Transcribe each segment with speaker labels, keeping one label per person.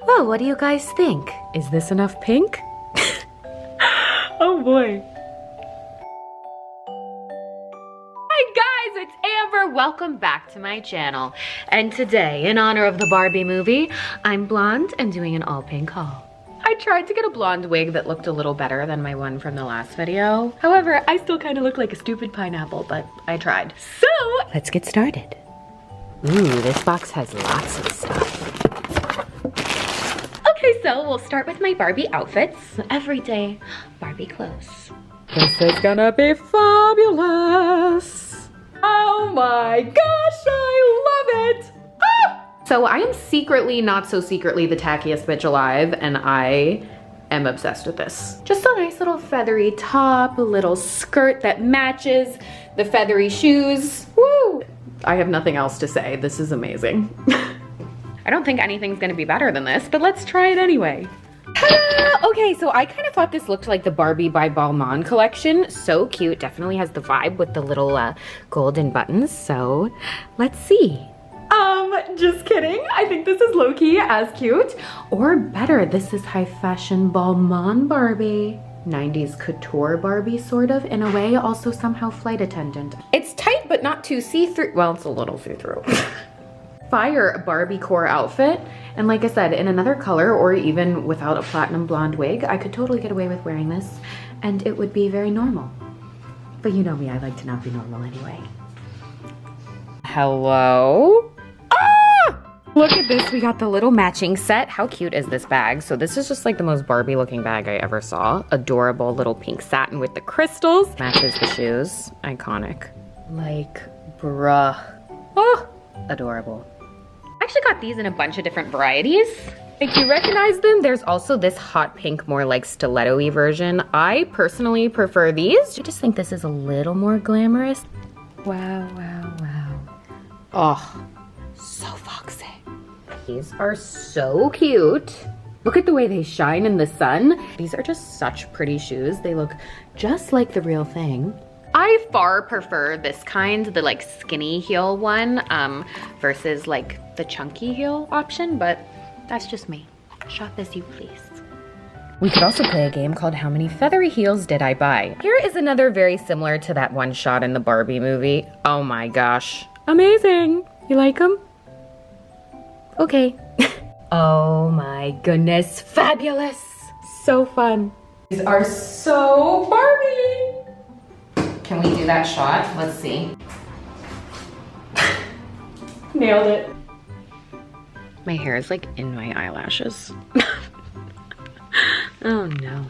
Speaker 1: Well, what do you guys think? Is this enough pink? Oh boy. Hi guys, it's Amber. Welcome back to my channel. And today, in honor of the Barbie movie, I'm blonde and doing an all pink haul. I tried to get a blonde wig that looked a little better than my one from the last video. However, I still kind of look like a stupid pineapple, but I tried. So, let's get started. Ooh, this box has lots of stuff. Okay, so we'll start with my Barbie outfits. Everyday Barbie clothes. This is gonna be fabulous. Oh my gosh, I love it. Ah! So I am secretly, not so secretly, the tackiest bitch alive, and I am obsessed with this. Just a nice little feathery top, a little skirt that matches the feathery shoes. Woo! I have nothing else to say. This is amazing. I don't think anything's gonna be better than this, but let's try it anyway. Ta-da! Okay, so I kind of thought this looked like the Barbie by Balmain collection. So cute, definitely has the vibe with the little golden buttons. So let's see. Just kidding. I think this is low-key as cute. Or better, this is high fashion Balmain Barbie. 90s couture Barbie, sort of, in a way, also somehow flight attendant. It's tight, but not too see-through. Well, it's a little see-through. Fire Barbie core outfit. And like I said, in another color, or even without a platinum blonde wig, I could totally get away with wearing this, and it would be very normal. But you know me, I like to not be normal anyway. Hello? Look at this, we got the little matching set. How cute is this bag? So this is just like the most Barbie looking bag I ever saw. Adorable little pink satin with the crystals. Matches the shoes, iconic. Like, bruh. Oh, adorable. I actually got these in a bunch of different varieties. If you recognize them, there's also this hot pink, more like stiletto-y version. I personally prefer these. I just think this is a little more glamorous. Wow, wow, wow. Oh, so foxy. These are so cute. Look at the way they shine in the sun. These are just such pretty shoes. They look just like the real thing. I far prefer this kind, the like skinny heel one, versus like the chunky heel option, but that's just me. Shop as you please. We could also play a game called How Many Feathery Heels Did I Buy? Here is another very similar to that one shot in the Barbie movie. Oh my gosh. Amazing. You like them? Okay. Oh my goodness, fabulous. So fun. These are so Barbie. Can we do that shot? Let's see. Nailed it. My hair is like in my eyelashes. Oh no.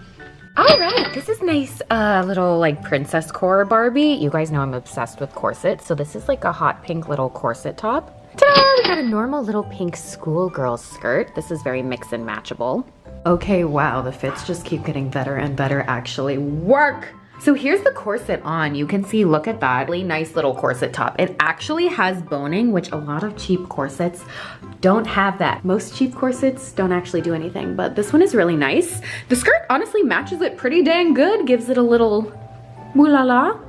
Speaker 1: All right, this is nice little like princess core Barbie. You guys know I'm obsessed with corsets, so this is like a hot pink little corset top. Ta-da! We got a normal little pink schoolgirl skirt. This is very mix and matchable. Okay, wow, the fits just keep getting better and better actually work. So here's the corset on. You can see, look at that, really nice little corset top. It actually has boning, which a lot of cheap corsets don't have that. Most cheap corsets don't actually do anything, but this one is really nice. The skirt honestly matches it pretty dang good, gives it a little ooh-la-la.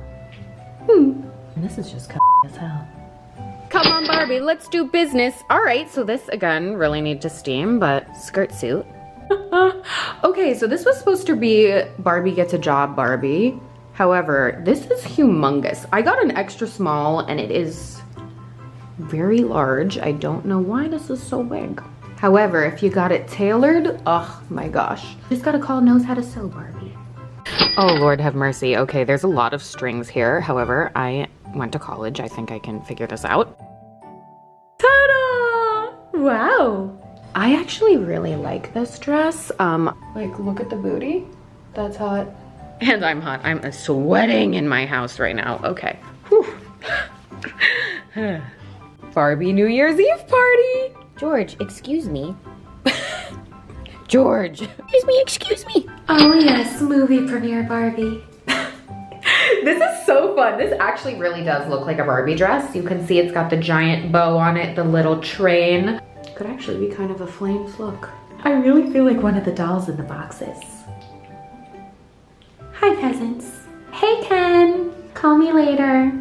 Speaker 1: And this is just as hell. Come on, Barbie, let's do business. All right, so this, again, really need to steam, but skirt suit. Okay, so this was supposed to be Barbie Gets a Job Barbie. However, this is humongous. I got an extra small, and it is very large. I don't know why this is so big. However, if you got it tailored, oh my gosh. Just gotta call Knows How to Sew Barbie. Oh, Lord have mercy. Okay, there's a lot of strings here. However, I went to college. I think I can figure this out. Ta-da! Wow. I actually really like this dress. Like, look at the booty. That's hot. And I'm hot. I'm sweating in my house right now. Okay. Whew. Barbie New Year's Eve party. George, excuse me. George. Excuse me. Oh yes, movie premiere Barbie. This is so fun. This actually really does look like a Barbie dress. You can see it's got the giant bow on it, the little train. Could actually be kind of a flames look. I really feel like one of the dolls in the boxes. Hi, peasants. Hey, Ken. Call me later.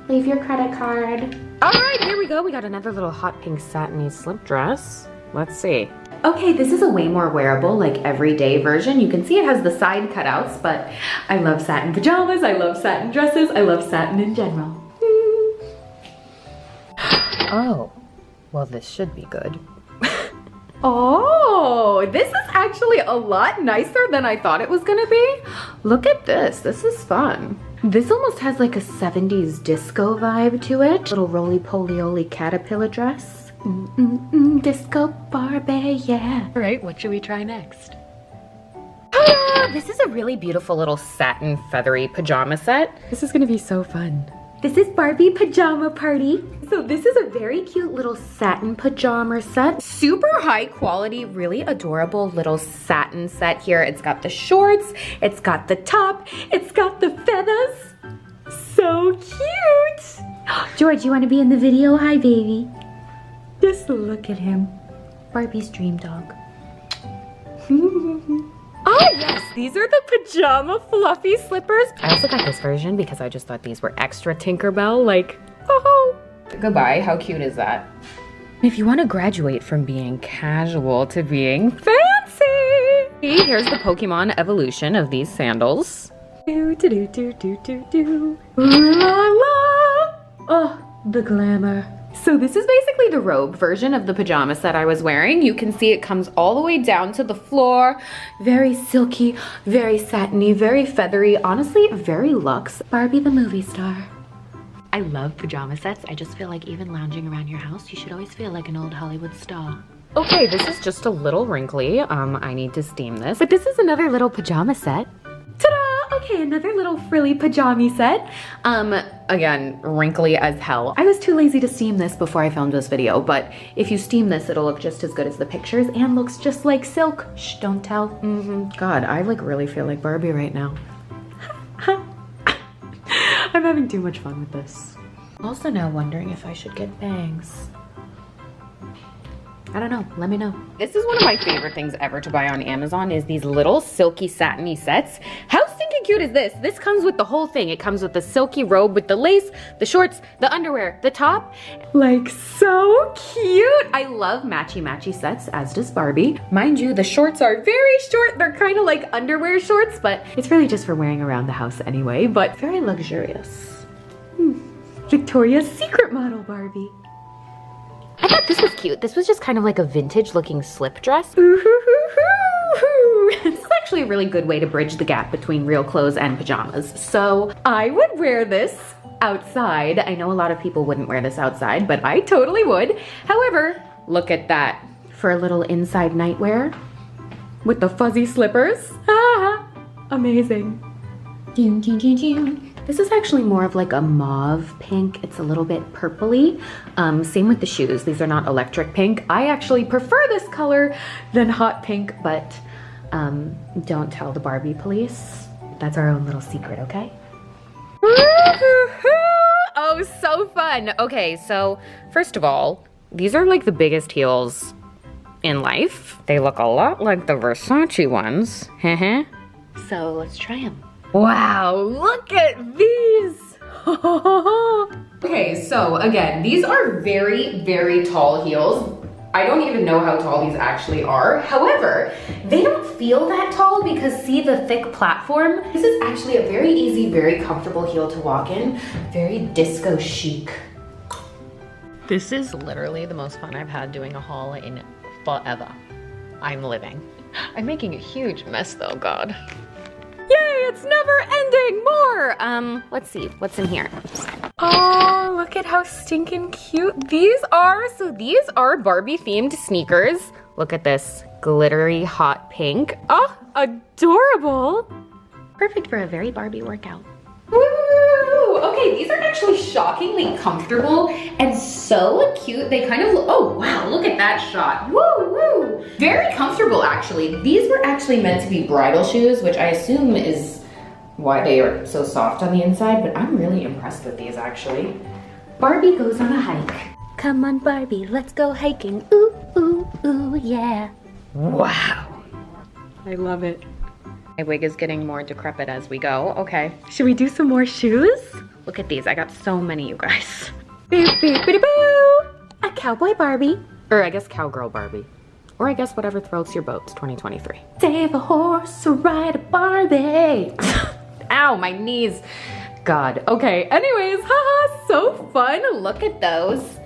Speaker 1: Leave your credit card. All right, here we go. We got another little hot pink satiny slip dress. Let's see. Okay, this is a way more wearable, like everyday version. You can see it has the side cutouts, but I love satin pajamas, I love satin dresses, I love satin in general. Oh, well this should be good. Oh, this is actually a lot nicer than I thought it was gonna be. Look at this, this is fun. This almost has like a 70s disco vibe to it. Little roly-poly-oly caterpillar dress. Disco Barbie, yeah. All right, what should we try next? This is a really beautiful little satin feathery pajama set. This is gonna be so fun. This is Barbie Pajama Party. So this is a very cute little satin pajama set. Super high quality, really adorable little satin set here. It's got the shorts, it's got the top, it's got the feathers. So cute. George, you wanna be in the video? Hi, baby. Just look at him. Barbie's dream dog. Oh yes, these are the pajama fluffy slippers. I also got this version because I just thought these were extra Tinkerbell, like, oh. Goodbye, how cute is that? If you want to graduate from being casual to being fancy. Here's the Pokemon evolution of these sandals. Do do do do do do do. Ooh la la. Oh, the glamour. So this is basically the robe version of the pajama set I was wearing. You can see it comes all the way down to the floor. Very silky, very satiny, very feathery. Honestly, very luxe. Barbie the movie star. I love pajama sets. I just feel like even lounging around your house, you should always feel like an old Hollywood star. Okay, this is just a little wrinkly. I need to steam this. But this is another little pajama set. Ta-da! Okay, another little frilly pajama set. Again, wrinkly as hell. I was too lazy to steam this before I filmed this video, but if you steam this, it'll look just as good as the pictures and looks just like silk. Shh, don't tell. God, I like really feel like Barbie right now. I'm having too much fun with this. Also now wondering if I should get bangs. I don't know, let me know. This is one of my favorite things ever to buy on Amazon is these little silky satiny sets. How stinking cute is this? This comes with the whole thing. It comes with the silky robe with the lace, the shorts, the underwear, the top. Like so cute. I love matchy-matchy sets, as does Barbie. Mind you, the shorts are very short. They're kind of like underwear shorts, but it's really just for wearing around the house anyway, but very luxurious. Victoria's Secret model Barbie. I thought this was cute. This was just kind of like a vintage looking slip dress. This is actually a really good way to bridge the gap between real clothes and pajamas. So I would wear this outside. I know a lot of people wouldn't wear this outside, but I totally would. However, look at that. For a little inside nightwear with the fuzzy slippers. Ah, amazing. This is actually more of like a mauve pink. It's a little bit purpley. Same with the shoes. These are not electric pink. I actually prefer this color than hot pink, but don't tell the Barbie police. That's our own little secret, okay? Oh, so fun. Okay, so first of all, these are like the biggest heels in life. They look a lot like the Versace ones. So let's try them. Wow, look at these. Okay, so again, these are very, very tall heels. I don't even know how tall these actually are. However, they don't feel that tall because see the thick platform? This is actually a very easy, very comfortable heel to walk in. Very disco chic. This is literally the most fun I've had doing a haul in forever. I'm living. I'm making a huge mess though, God. Yay, it's never ending! More! Let's see, what's in here? Oh, look at how stinking cute these are. So these are Barbie themed sneakers. Look at this glittery hot pink. Oh, adorable. Perfect for a very Barbie workout. Woo! Okay, these are actually shockingly comfortable and so cute. They kind of look, oh wow, look at that shot. Woo, woo. Very comfortable actually. These were actually meant to be bridal shoes, which I assume is why they are so soft on the inside, but I'm really impressed with these actually. Barbie goes on a hike. Come on Barbie, let's go hiking. Ooh, ooh, ooh, yeah. Wow. I love it. My wig is getting more decrepit as we go. Okay, should we do some more shoes? Look at these, I got so many, you guys. Boo, boo, boo, boo. A cowboy Barbie. Or I guess cowgirl Barbie. Or I guess whatever floats your boat, 2023. Save a horse or ride a Barbie. Ow, my knees. God. Okay, anyways, haha, so fun. Look at those.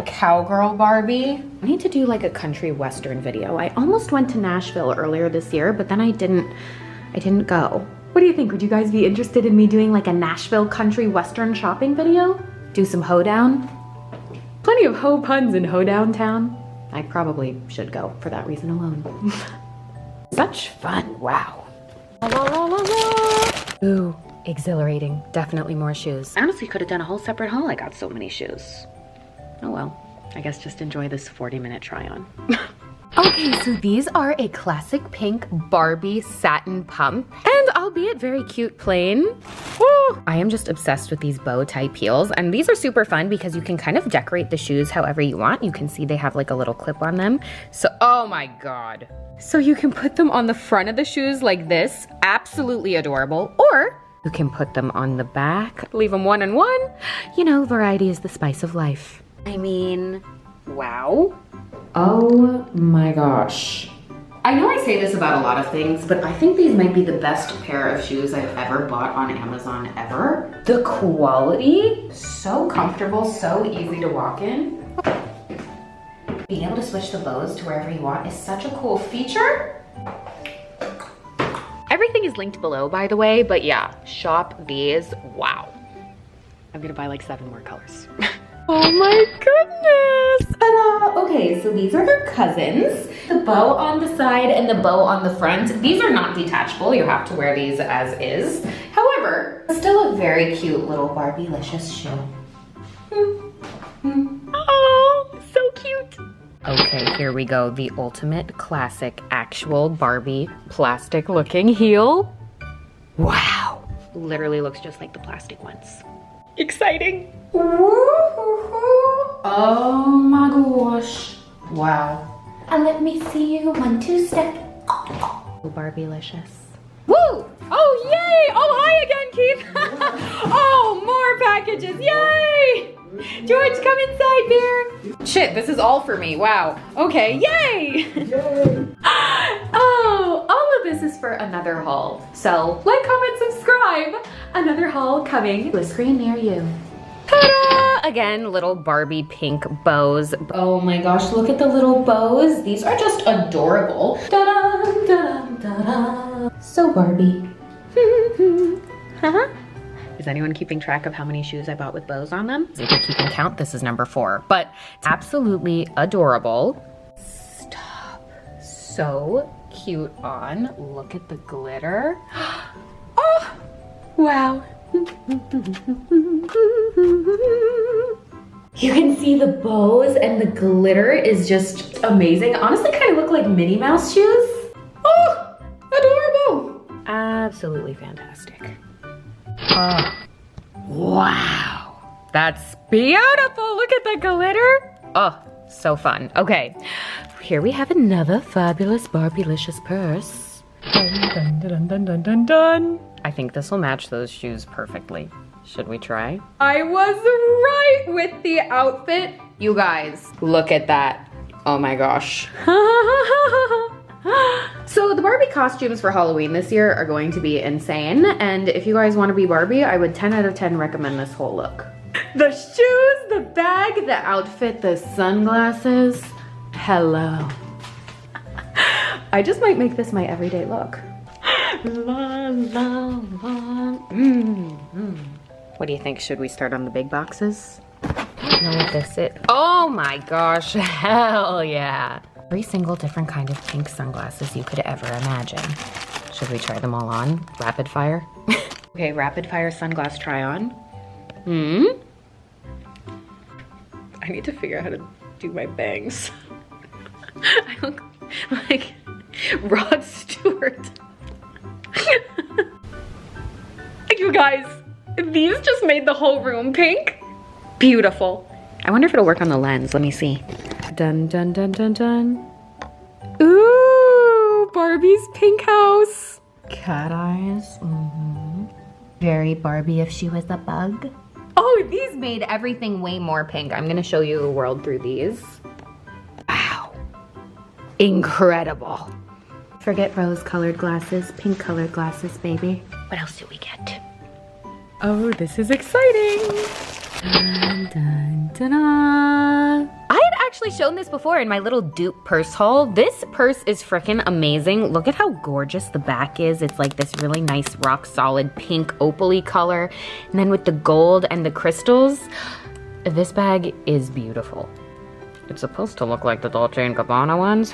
Speaker 1: Cowgirl Barbie. I need to do like a country western video. I almost went to Nashville earlier this year, but then I didn't go. What do you think? Would you guys be interested in me doing like a Nashville country western shopping video? Do some hoedown? Plenty of hoe puns in hoedown town. I probably should go for that reason alone. Such fun, wow. La, la, la, la. Ooh, exhilarating. Definitely more shoes. I honestly could have done a whole separate haul. I got so many shoes. Oh well, I guess just enjoy this 40-minute try on. Okay, so these are a classic pink Barbie satin pump, and albeit very cute plain. Woo! I am just obsessed with these bow tie heels, and these are super fun because you can kind of decorate the shoes however you want. You can see they have like a little clip on them. So, oh my God. So you can put them on the front of the shoes like this, absolutely adorable, or you can put them on the back, leave them one and one. You know, variety is the spice of life. I mean, wow. Oh my gosh. I know I say this about a lot of things, but I think these might be the best pair of shoes I've ever bought on Amazon ever. The quality, so comfortable, so easy to walk in. Being able to switch the bows to wherever you want is such a cool feature. Everything is linked below, by the way, but yeah, shop these, wow. I'm gonna buy like 7 more colors. Oh my goodness! Ta-da! Okay, so these are their cousins. The bow on the side and the bow on the front. These are not detachable. You have to wear these as is. However, still a very cute little Barbie-licious shoe. Oh, so cute. Okay, here we go. The ultimate classic actual Barbie plastic looking heel. Wow. Literally looks just like the plastic ones. Exciting. Oh my gosh. Wow. And let me see you 1, 2 step. Barbie-licious. Woo! Oh, yay! Oh, hi again, Keith. Oh, more packages. Yay! George, come inside, bear. Shit, this is all for me. Wow. Okay, yay! Yay! Oh, all of this is for another haul. So, like, comment, subscribe. Another haul coming to a screen near you. Ta-da! Again, little Barbie pink bows. Oh my gosh, look at the little bows. These are just adorable. Da-da, da-da, da-da. So Barbie. Is anyone keeping track of how many shoes I bought with bows on them? If you're keeping count, this is number 4. But it's absolutely adorable. Stop. So cute on. Look at the glitter. Oh, wow. You can see the bows and the glitter is just amazing. Honestly, kind of look like Minnie Mouse shoes. Oh, adorable. Absolutely fantastic. Oh, wow. That's beautiful. Look at the glitter. Oh, so fun. Okay, here we have another fabulous Barbie-licious purse. Dun, dun, dun, dun, dun, dun, dun. I think this will match those shoes perfectly. Should we try? I was right with the outfit. You guys, look at that. Oh my gosh. So the Barbie costumes for Halloween this year are going to be insane. And if you guys want to be Barbie, I would 10 out of 10 recommend this whole look. The shoes, the bag, the outfit, the sunglasses. Hello. I just might make this my everyday look. La, la, la. What do you think? Should we start on the big boxes? I don't know what this is. Oh my gosh, hell yeah. Every single different kind of pink sunglasses you could ever imagine. Should we try them all on? Rapid fire? Okay, rapid fire sunglass try on. I need to figure out how to do my bangs. I look like Rod Stewart. You guys, these just made the whole room pink. Beautiful. I wonder if it'll work on the lens. Let me see. Dun, dun, dun, dun, dun. Ooh, Barbie's pink house. Cat eyes. Very Barbie if she was a bug. Oh, these made everything way more pink. I'm gonna show you the world through these. Wow. incredible. Forget rose-colored glasses, pink-colored glasses, baby. What else do we get? Oh, this is exciting. Dun, dun, dun, dun. I had actually shown this before in my little dupe purse haul. This purse is freaking amazing. Look at how gorgeous the back is. It's like this really nice rock solid pink opal-y color. And then with the gold and the crystals, this bag is beautiful. It's supposed to look like the Dolce & Gabbana ones,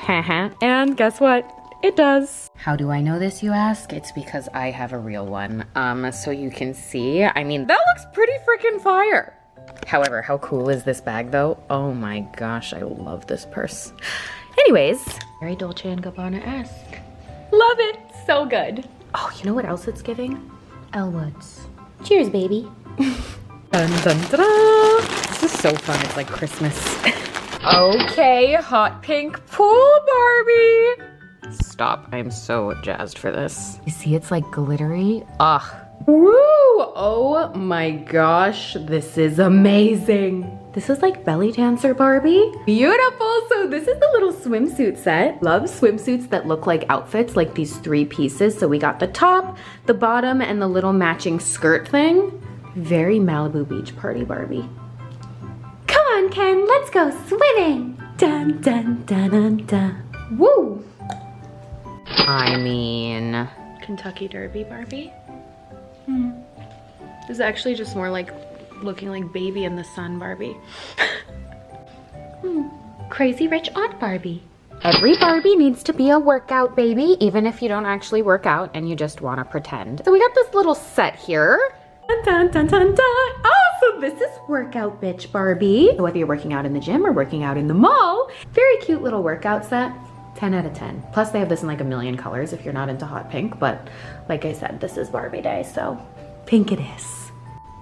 Speaker 1: and guess what? It does. How do I know this, you ask? It's because I have a real one. So you can see, I mean, that looks pretty freaking fire. However, how cool is this bag though? Oh my gosh, I love this purse. Anyways, very Dolce & Gabbana-esque. Love it, so good. Oh, you know what else it's giving? Elwood's. Cheers, baby. Dun, dun, dun, dun. This is so fun, it's like Christmas. Okay, hot pink pool Barbie. Stop, I'm so jazzed for this. You see it's like glittery? Ugh. Woo! Oh my gosh, this is amazing. This is like belly dancer Barbie. Beautiful, so this is the little swimsuit set. Love swimsuits that look like outfits, like these 3 pieces. So we got the top, the bottom, and the little matching skirt thing. Very Malibu Beach Party Barbie. Come on, Ken, let's go swimming. Dun, dun, dun, dun, dun. Woo! I mean... Kentucky Derby Barbie? This is actually just more like looking like Baby in the Sun Barbie. Crazy Rich Aunt Barbie. Every Barbie needs to be a workout baby, even if you don't actually work out and you just want to pretend. So we got this little set here. Dun, dun, dun, dun, dun. Oh, so this is Workout Bitch Barbie. Whether you're working out in the gym or working out in the mall, very cute little workout set. 10 out of 10. Plus they have this in like a million colors if you're not into hot pink, but like I said, this is Barbie Day, so pink it is.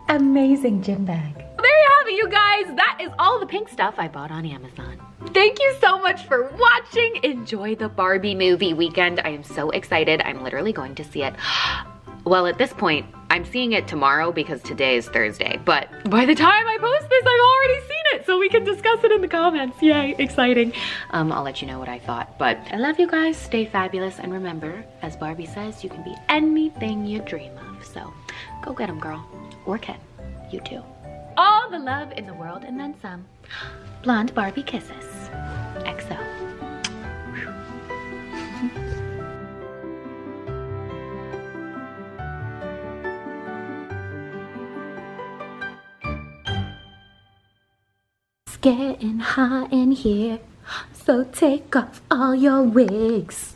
Speaker 1: Amazing gym bag. Well, there you have it, you guys. That is all the pink stuff I bought on Amazon. Thank you so much for watching. Enjoy the Barbie movie weekend. I am so excited. I'm literally going to see it. Well, at this point, I'm seeing it tomorrow because today is Thursday, but by the time I post this, I've already seen it, so we can discuss it in the comments. Yay, exciting. I'll let you know what I thought, but I love you guys. Stay fabulous, and remember, as Barbie says, you can be anything you dream of, so go get them, girl. Or Ken, you too. All the love in the world and then some. Blonde Barbie kisses. XO. It's getting hot in here, so take off all your wigs.